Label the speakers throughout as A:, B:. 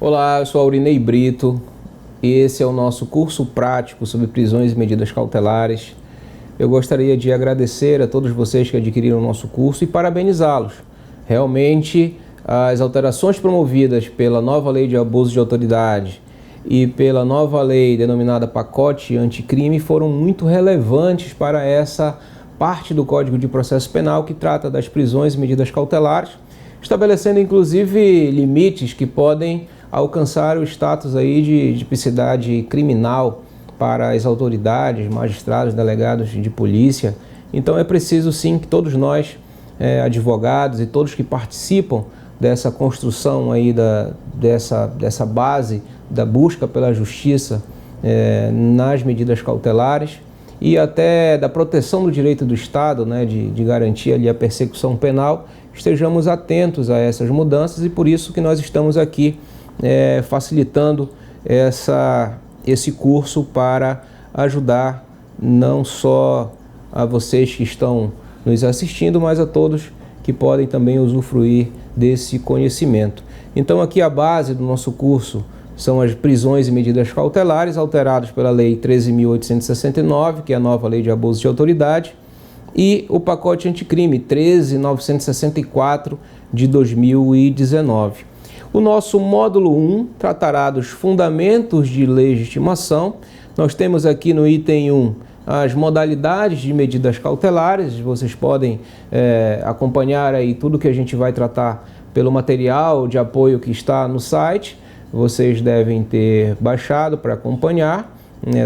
A: Olá, eu sou Aurinei Brito e esse é o nosso curso prático sobre prisões e medidas cautelares. Eu gostaria de agradecer a todos vocês que adquiriram o nosso curso e parabenizá-los. Realmente, as alterações promovidas pela nova lei de abuso de autoridade e pela nova lei denominada pacote anticrime foram muito relevantes para essa parte do Código de Processo Penal que trata das prisões e medidas cautelares, estabelecendo inclusive limites que podem alcançar o status aí de tipicidade criminal para as autoridades, magistrados, delegados de polícia. Então é preciso sim que todos nós, advogados e todos que participam dessa construção aí dessa base da busca pela justiça nas medidas cautelares e até da proteção do direito do Estado, né, de garantir ali a persecução penal, estejamos atentos a essas mudanças e por isso que nós estamos aqui facilitando esse curso para ajudar não só a vocês que estão nos assistindo, mas a todos que podem também usufruir desse conhecimento. Então aqui a base do nosso curso são as prisões e medidas cautelares alteradas pela Lei 13.869, que é a nova Lei de Abuso de Autoridade, e o pacote anticrime 13.964 de 2019. O nosso módulo 1 tratará dos fundamentos de legitimação. Nós temos aqui no item 1 as modalidades de medidas cautelares. Vocês podem acompanhar aí tudo que a gente vai tratar pelo material de apoio que está no site. Vocês devem ter baixado para acompanhar.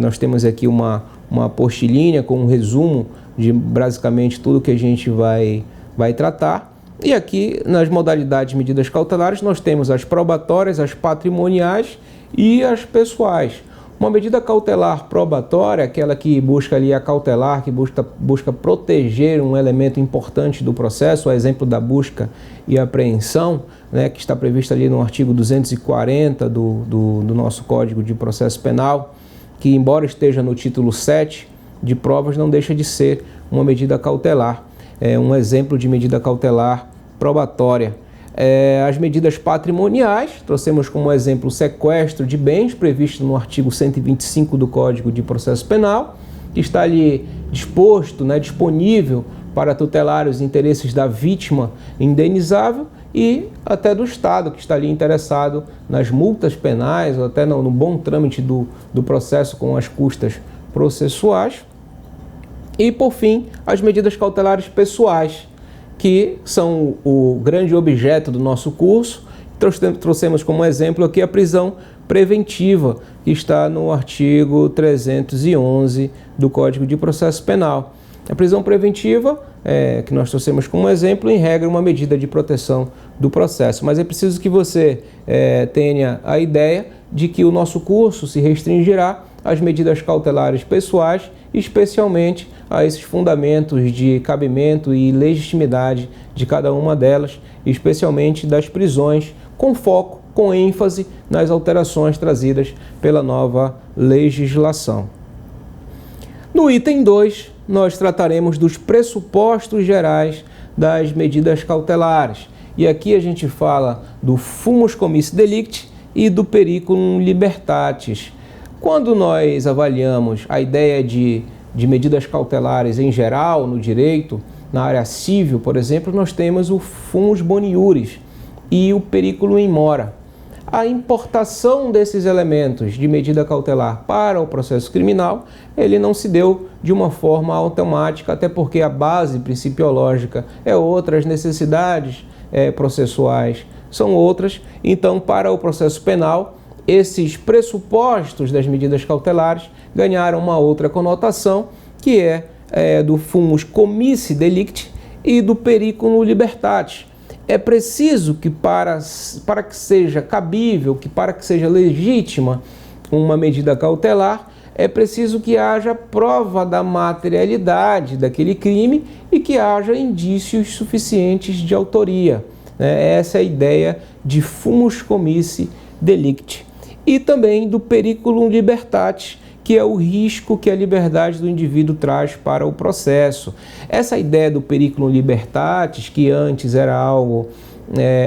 A: Nós temos aqui uma apostilinha com um resumo de basicamente tudo que a gente vai tratar. E aqui, nas modalidades de medidas cautelares, nós temos as probatórias, as patrimoniais e as pessoais. Uma medida cautelar probatória, aquela que busca ali acautelar, que busca proteger um elemento importante do processo, a exemplo da busca e apreensão, né, que está prevista ali no artigo 240 do nosso Código de Processo Penal, que embora esteja no título 7 de provas, não deixa de ser uma medida cautelar. É um exemplo de medida cautelar probatória. As medidas patrimoniais, trouxemos como exemplo o sequestro de bens previsto no artigo 125 do Código de Processo Penal, que está ali disposto, né, disponível para tutelar os interesses da vítima indenizável e até do Estado, que está ali interessado nas multas penais ou até no bom trâmite do processo com as custas processuais. E, por fim, as medidas cautelares pessoais, que são o grande objeto do nosso curso. Trouxemos como exemplo aqui a prisão preventiva, que está no artigo 311 do Código de Processo Penal. A prisão preventiva, que nós trouxemos como exemplo, em regra, uma medida de proteção do processo. Mas é preciso que você tenha a ideia de que o nosso curso se restringirá às medidas cautelares pessoais, especialmente a esses fundamentos de cabimento e legitimidade de cada uma delas, especialmente das prisões, com foco, com ênfase nas alterações trazidas pela nova legislação. No item 2, nós trataremos dos pressupostos gerais das medidas cautelares. E aqui a gente fala do fumus commissi delicti e do periculum libertatis. Quando nós avaliamos a ideia de medidas cautelares em geral, no direito, na área civil, por exemplo, nós temos o fumus boni iuris e o periculum in mora. A importação desses elementos de medida cautelar para o processo criminal, ele não se deu de uma forma automática, até porque a base principiológica é outra, as necessidades processuais são outras. Então, para o processo penal, esses pressupostos das medidas cautelares ganharam uma outra conotação, que é do fumus commissi delicti e do periculum libertatis. É preciso que para que seja cabível, para que seja legítima uma medida cautelar, é preciso que haja prova da materialidade daquele crime e que haja indícios suficientes de autoria. Essa é a ideia de fumus commissi delicti. E também do periculum libertatis, que é o risco que a liberdade do indivíduo traz para o processo. Essa ideia do periculum libertatis, que antes era algo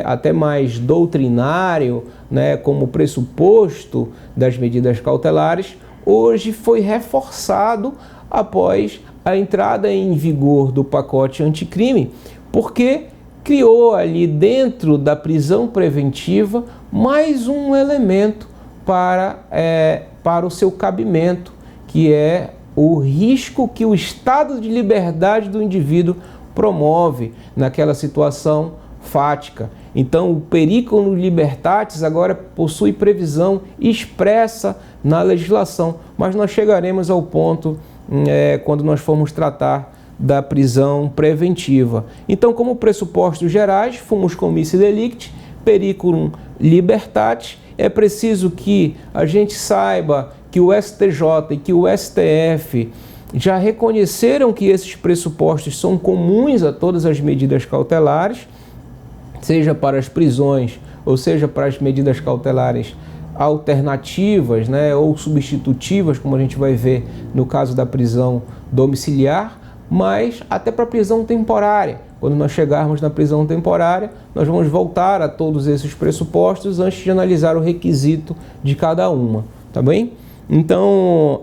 A: até mais doutrinário, né, como pressuposto das medidas cautelares, hoje foi reforçado após a entrada em vigor do pacote anticrime, porque criou ali dentro da prisão preventiva mais um elemento para o seu cabimento, que é o risco que o estado de liberdade do indivíduo promove naquela situação fática. Então, o periculum libertatis agora possui previsão expressa na legislação, mas nós chegaremos ao ponto quando nós formos tratar da prisão preventiva. Então, como pressupostos gerais, fumus commissi delicti, periculum libertatis, é preciso que a gente saiba que o STJ e que o STF já reconheceram que esses pressupostos são comuns a todas as medidas cautelares, seja para as prisões ou seja para as medidas cautelares alternativas, né, ou substitutivas, como a gente vai ver no caso da prisão domiciliar, mas até para a prisão temporária. Quando nós chegarmos na prisão temporária, nós vamos voltar a todos esses pressupostos antes de analisar o requisito de cada uma, tá bem? Então,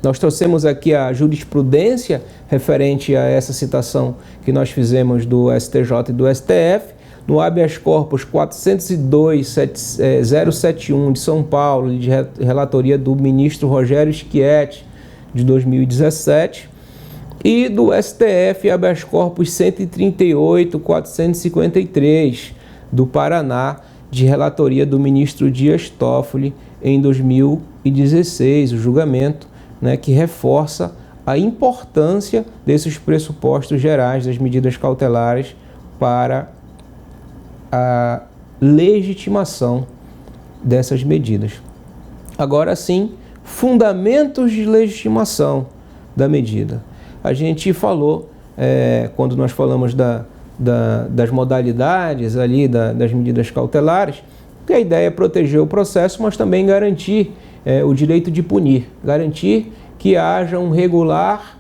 A: nós trouxemos aqui a jurisprudência referente a essa citação que nós fizemos do STJ e do STF, no habeas corpus 402.071 de São Paulo, de relatoria do ministro Rogério Schietti, de 2017, e do STF, habeas corpus 138.453 do Paraná, de relatoria do ministro Dias Toffoli, em 2016, o julgamento, né, que reforça a importância desses pressupostos gerais das medidas cautelares para a legitimação dessas medidas. Agora sim, fundamentos de legitimação da medida. A gente falou, quando nós falamos das modalidades ali, das medidas cautelares, que a ideia é proteger o processo, mas também garantir o direito de punir, garantir que haja um regular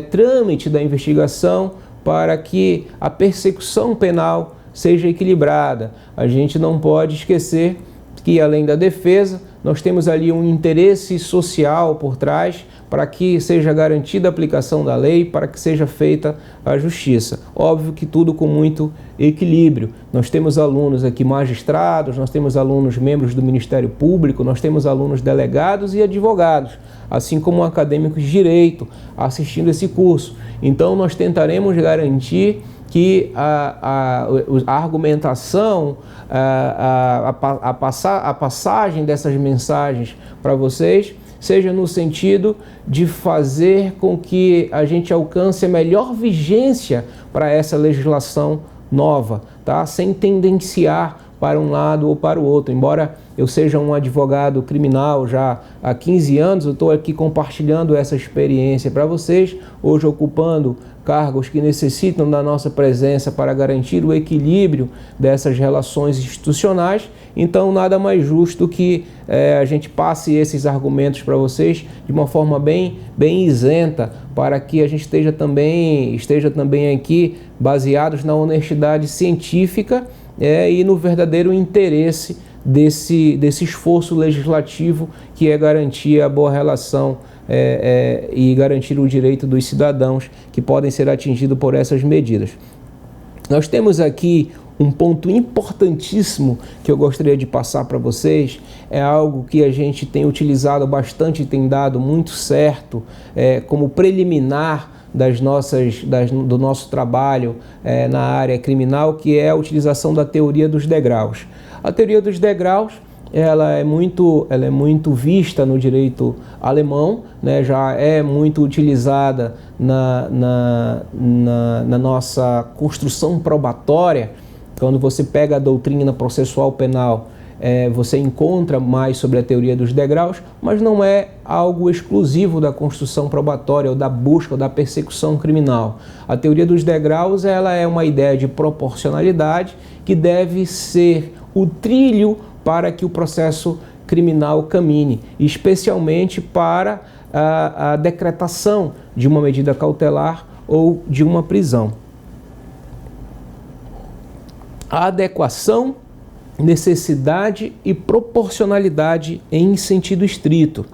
A: trâmite da investigação para que a persecução penal seja equilibrada. A gente não pode esquecer que, além da defesa, nós temos ali um interesse social por trás para que seja garantida a aplicação da lei, para que seja feita a justiça. Óbvio que tudo com muito equilíbrio. Nós temos alunos aqui magistrados, nós temos alunos membros do Ministério Público, nós temos alunos delegados e advogados, assim como acadêmicos de direito assistindo esse curso. Então nós tentaremos garantir que a argumentação, a passagem dessas mensagens para vocês seja no sentido de fazer com que a gente alcance a melhor vigência para essa legislação nova, tá? Sem tendenciar para um lado ou para o outro. Embora eu seja um advogado criminal já há 15 anos, eu estou aqui compartilhando essa experiência para vocês, hoje ocupando cargos que necessitam da nossa presença para garantir o equilíbrio dessas relações institucionais. Então, nada mais justo que a gente passe esses argumentos para vocês de uma forma bem isenta, para que a gente esteja também aqui baseados na honestidade científica e no verdadeiro interesse desse esforço legislativo, que é garantir a boa relação e garantir o direito dos cidadãos que podem ser atingidos por essas medidas. Nós temos aqui um ponto importantíssimo que eu gostaria de passar para vocês, é algo que a gente tem utilizado bastante e tem dado muito certo como preliminar do nosso trabalho na área criminal, que é a utilização da teoria dos degraus. A teoria dos degraus ela é muito vista no direito alemão, né? Já é muito utilizada na nossa construção probatória. Quando você pega a doutrina processual penal, você encontra mais sobre a teoria dos degraus, mas não é algo exclusivo da construção probatória ou da busca ou da persecução criminal. A teoria dos degraus ela é uma ideia de proporcionalidade que deve ser o trilho para que o processo criminal camine, especialmente para a decretação de uma medida cautelar ou de uma prisão. a adequação, necessidade e proporcionalidade em sentido estrito.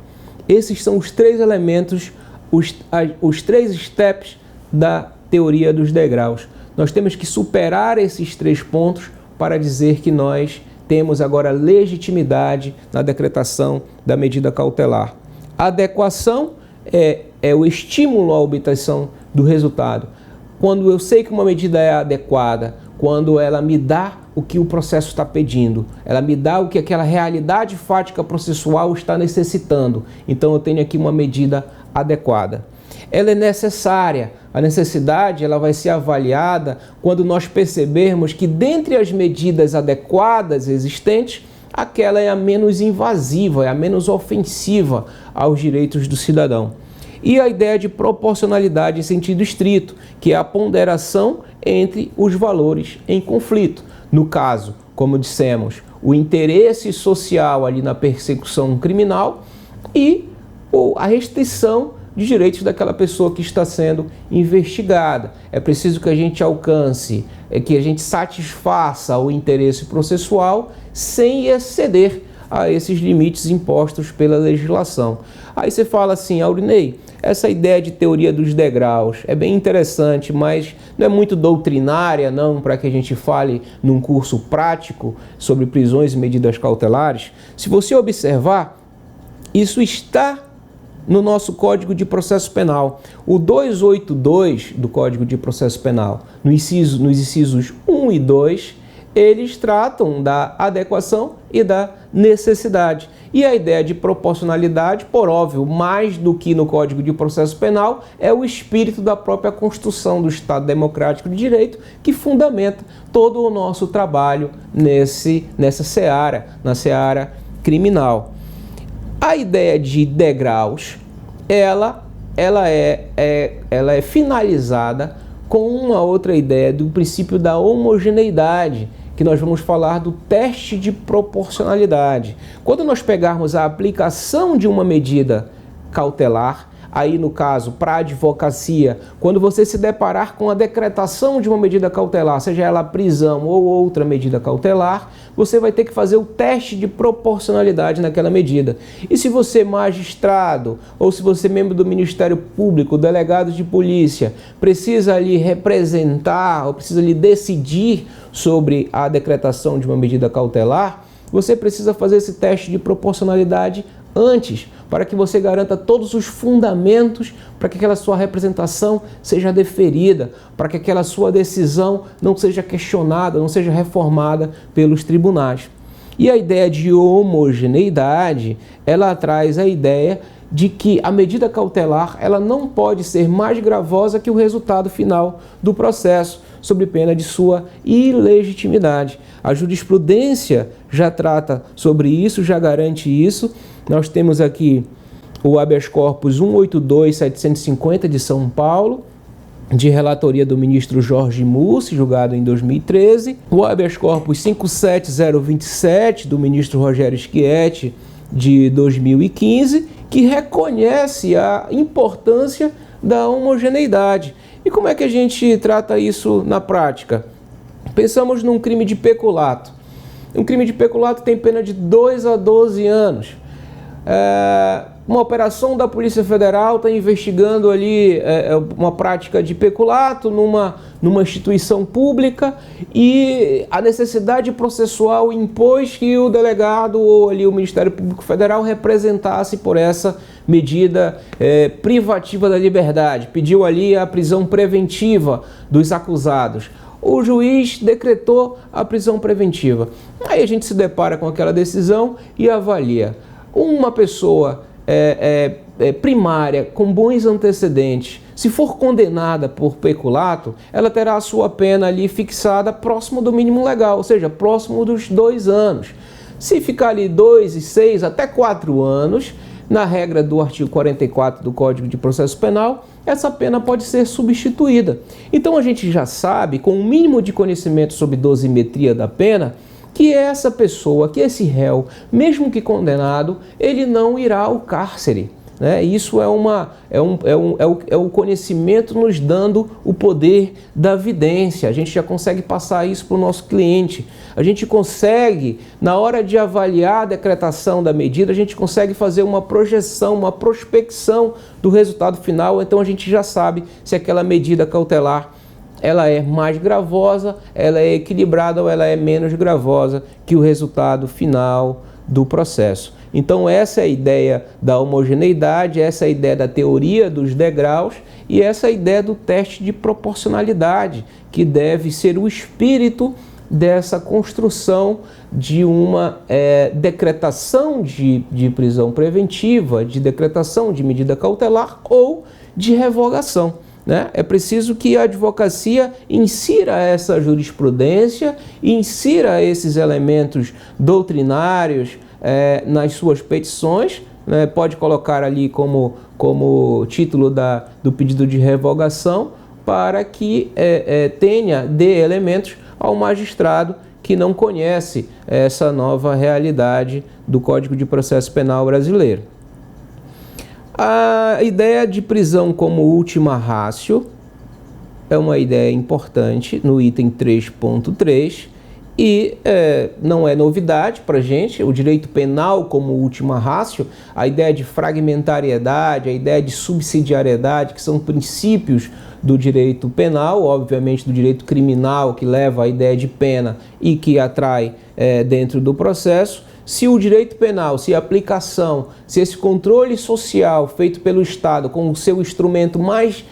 A: Esses são os três elementos, os três steps da teoria dos degraus. Nós temos que superar esses três pontos para dizer que nós temos agora legitimidade na decretação da medida cautelar. A adequação é o estímulo à obtenção do resultado. Quando eu sei que uma medida é adequada, quando ela me dá o que o processo está pedindo, ela me dá o que aquela realidade fática processual está necessitando. Então eu tenho aqui uma medida adequada. Ela é necessária. A necessidade ela vai ser avaliada quando nós percebermos que dentre as medidas adequadas existentes, aquela é a menos invasiva, é a menos ofensiva aos direitos do cidadão. E a ideia de proporcionalidade em sentido estrito, que é a ponderação entre os valores em conflito. No caso, como dissemos, o interesse social ali na persecução criminal e a restrição de direitos daquela pessoa que está sendo investigada. É preciso que a gente alcance, que a gente satisfaça o interesse processual sem exceder a esses limites impostos pela legislação. Aí você fala assim, Aurinei, essa ideia de teoria dos degraus é bem interessante, mas não é muito doutrinária, não, para que a gente fale num curso prático sobre prisões e medidas cautelares. Se você observar, isso está no nosso Código de Processo Penal. O 282 do Código de Processo Penal, nos incisos 1 e 2, eles tratam da adequação e da necessidade. E a ideia de proporcionalidade, por óbvio, mais do que no Código de Processo Penal, é o espírito da própria construção do Estado Democrático de Direito que fundamenta todo o nosso trabalho nessa seara, na seara criminal. A ideia de degraus, ela é finalizada com uma outra ideia do princípio da homogeneidade, que nós vamos falar do teste de proporcionalidade. Quando nós pegarmos a aplicação de uma medida cautelar, aí no caso, para a advocacia, quando você se deparar com a decretação de uma medida cautelar, seja ela prisão ou outra medida cautelar, você vai ter que fazer o teste de proporcionalidade naquela medida. E se você, magistrado, ou se você, membro do Ministério Público, delegado de polícia, precisa ali representar, ou precisa ali decidir sobre a decretação de uma medida cautelar, você precisa fazer esse teste de proporcionalidade antes, para que você garanta todos os fundamentos para que aquela sua representação seja deferida, para que aquela sua decisão não seja questionada, não seja reformada pelos tribunais. E a ideia de homogeneidade, ela traz a ideia de que a medida cautelar ela não pode ser mais gravosa que o resultado final do processo, sob pena de sua ilegitimidade. A jurisprudência já trata sobre isso, já garante isso. Nós temos aqui o habeas corpus 182.750 de São Paulo, de relatoria do ministro Jorge Mussi, julgado em 2013. O habeas corpus 57027 do ministro Rogério Schietti, de 2015, que reconhece a importância da homogeneidade. E como é que a gente trata isso na prática? Pensamos num crime de peculato. Um crime de peculato tem pena de 2 a 12 anos. Uma operação da Polícia Federal está investigando ali uma prática de peculato numa instituição pública e a necessidade processual impôs que o delegado ou ali o Ministério Público Federal representasse por essa medida privativa da liberdade, pediu ali a prisão preventiva dos acusados. O juiz decretou a prisão preventiva. Aí a gente se depara com aquela decisão e avalia. Uma pessoa primária, com bons antecedentes, se for condenada por peculato, ela terá a sua pena ali fixada próximo do mínimo legal, ou seja, próximo dos 2 anos. Se ficar ali 2 e 6 até 4 anos, na regra do artigo 44 do Código de Processo Penal, essa pena pode ser substituída. Então a gente já sabe, com um mínimo de conhecimento sobre dosimetria da pena, que essa pessoa, que esse réu, mesmo que condenado, ele não irá ao cárcere. né? Isso é o conhecimento nos dando o poder da vidência. A gente já consegue passar isso para o nosso cliente. A gente consegue, na hora de avaliar a decretação da medida, a gente consegue fazer uma projeção, uma prospecção do resultado final. Então a gente já sabe se aquela medida cautelar ela é mais gravosa, ela é equilibrada ou ela é menos gravosa que o resultado final do processo. Então essa é a ideia da homogeneidade, essa é a ideia da teoria dos degraus e essa é a ideia do teste de proporcionalidade, que deve ser o espírito dessa construção de uma decretação de prisão preventiva, de decretação de medida cautelar ou de revogação, né? É preciso que a advocacia insira essa jurisprudência, insira esses elementos doutrinários nas suas petições, né? Pode colocar ali como título do pedido de revogação, para que dê elementos ao magistrado que não conhece essa nova realidade do Código de Processo Penal brasileiro. A ideia de prisão como última ratio é uma ideia importante no item 3.3 e não é novidade para a gente. O direito penal como última ratio, a ideia de fragmentariedade, a ideia de subsidiariedade, que são princípios do direito penal, obviamente do direito criminal, que leva à ideia de pena e que atrai dentro do processo. Se o direito penal, se a aplicação, se esse controle social feito pelo Estado com o seu instrumento mais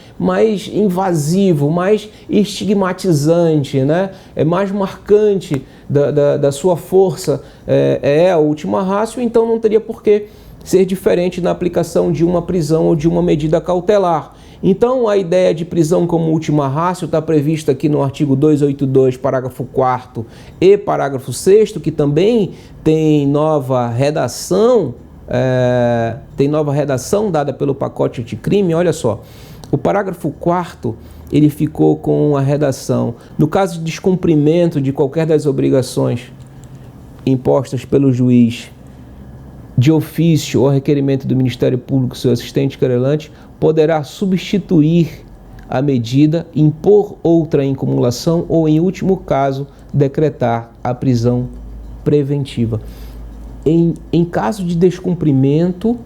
A: invasivo, mais estigmatizante, né, mais marcante da sua força, é a última ratio, então não teria por que ser diferente na aplicação de uma prisão ou de uma medida cautelar. Então, a ideia de prisão como última ratio está prevista aqui no artigo 282, parágrafo 4º e parágrafo 6º, que também tem nova redação, dada pelo pacote anticrime. Olha só, o parágrafo 4º, ele ficou com a redação: no caso de descumprimento de qualquer das obrigações impostas pelo juiz, de ofício ou requerimento do Ministério Público, seu assistente querelante, poderá substituir a medida, impor outra em cumulação ou, em último caso, decretar a prisão preventiva. Em caso de descumprimento,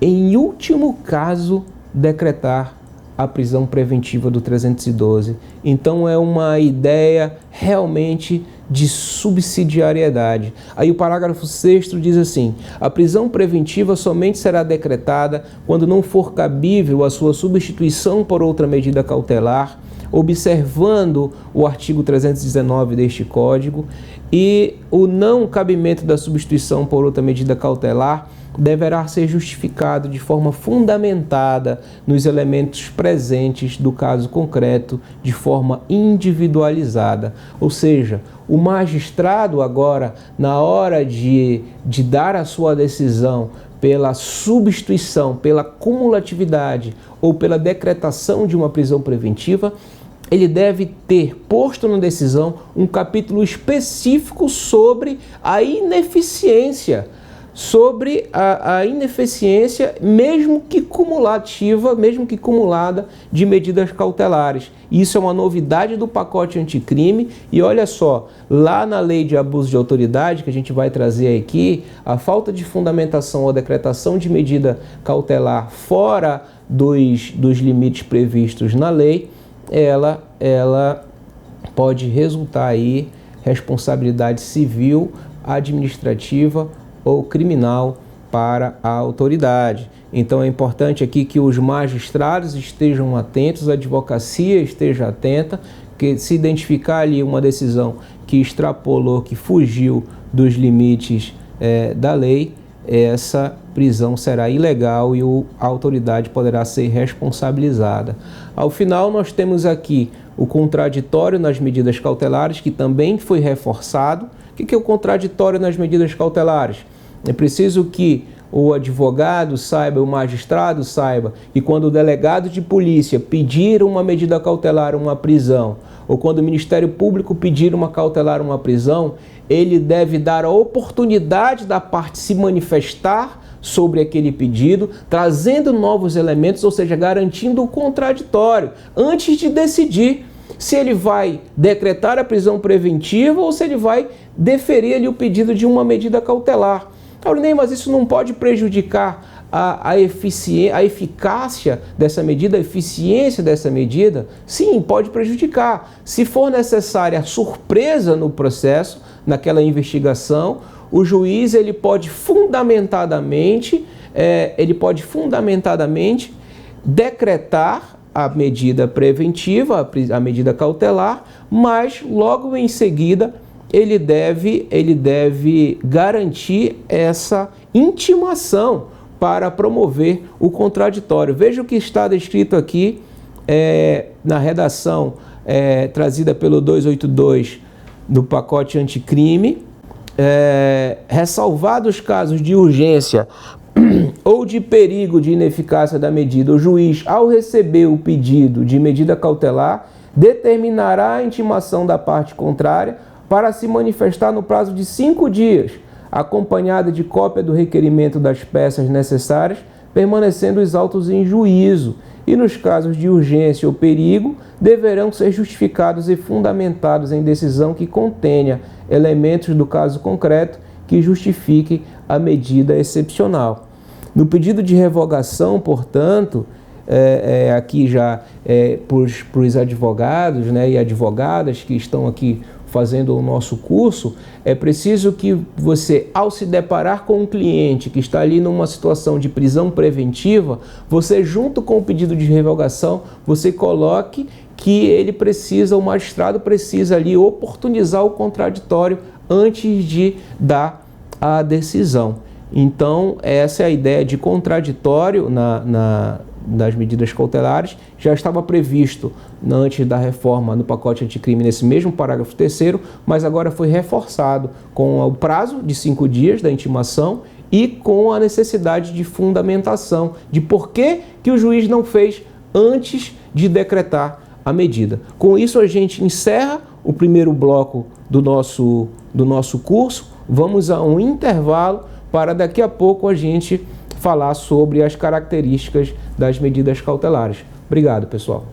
A: em último caso, decretar a prisão preventiva do 312. Então é uma ideia realmente de subsidiariedade. Aí o parágrafo 6º diz assim: a prisão preventiva somente será decretada quando não for cabível a sua substituição por outra medida cautelar, observando o artigo 319 deste Código, e o não cabimento da substituição por outra medida cautelar deverá ser justificado de forma fundamentada nos elementos presentes do caso concreto, de forma individualizada. Ou seja, o magistrado agora, na hora de dar a sua decisão pela substituição, pela cumulatividade ou pela decretação de uma prisão preventiva, ele deve ter posto na decisão um capítulo específico sobre a ineficiência, mesmo que cumulativa, mesmo que cumulada, de medidas cautelares. Isso é uma novidade do pacote anticrime. E olha só, lá na lei de abuso de autoridade, que a gente vai trazer aqui, a falta de fundamentação ou decretação de medida cautelar fora dos limites previstos na lei, ela pode resultar aí responsabilidade civil, administrativa ou criminal para a autoridade. Então é importante aqui que os magistrados estejam atentos, a advocacia esteja atenta, que se identificar ali uma decisão que extrapolou, que fugiu dos limites da lei, essa prisão será ilegal e a autoridade poderá ser responsabilizada. Ao final, nós temos aqui o contraditório nas medidas cautelares, que também foi reforçado. O que é o contraditório nas medidas cautelares? É preciso que o advogado saiba, o magistrado saiba, que quando o delegado de polícia pedir uma medida cautelar, uma prisão, ou quando o Ministério Público pedir uma cautelar, uma prisão, ele deve dar a oportunidade da parte se manifestar sobre aquele pedido, trazendo novos elementos, ou seja, garantindo o contraditório, antes de decidir se ele vai decretar a prisão preventiva ou se ele vai deferir ali o pedido de uma medida cautelar. Aurinei, mas isso não pode prejudicar a eficácia dessa medida, a eficiência dessa medida? Sim, pode prejudicar. Se for necessária surpresa no processo, naquela investigação, o juiz ele pode fundamentadamente decretar a medida preventiva, a medida cautelar, mas logo em seguida ele deve garantir essa intimação para promover o contraditório. Veja o que está descrito aqui na redação trazida pelo 282 do pacote anticrime. Ressalvados os casos de urgência ou de perigo de ineficácia da medida, o juiz, ao receber o pedido de medida cautelar, determinará a intimação da parte contrária para se manifestar no prazo de 5 dias, acompanhada de cópia do requerimento das peças necessárias, permanecendo os autos em juízo, e nos casos de urgência ou perigo, deverão ser justificados e fundamentados em decisão que contenha elementos do caso concreto que justifiquem a medida excepcional. No pedido de revogação, portanto, aqui já para os advogados, né, e advogadas que estão aqui fazendo o nosso curso, é preciso que você, ao se deparar com um cliente que está ali numa situação de prisão preventiva, você, junto com o pedido de revogação, você coloque que ele precisa, o magistrado precisa ali oportunizar o contraditório antes de dar a decisão. Então, essa é a ideia de contraditório das medidas cautelares. Já estava previsto antes da reforma no pacote anticrime nesse mesmo parágrafo 3º, mas agora foi reforçado com o prazo de 5 dias da intimação e com a necessidade de fundamentação de por que o juiz não fez antes de decretar a medida. Com isso a gente encerra o primeiro bloco do nosso curso. Vamos a um intervalo para daqui a pouco a gente falar sobre as características das medidas cautelares. Obrigado, pessoal.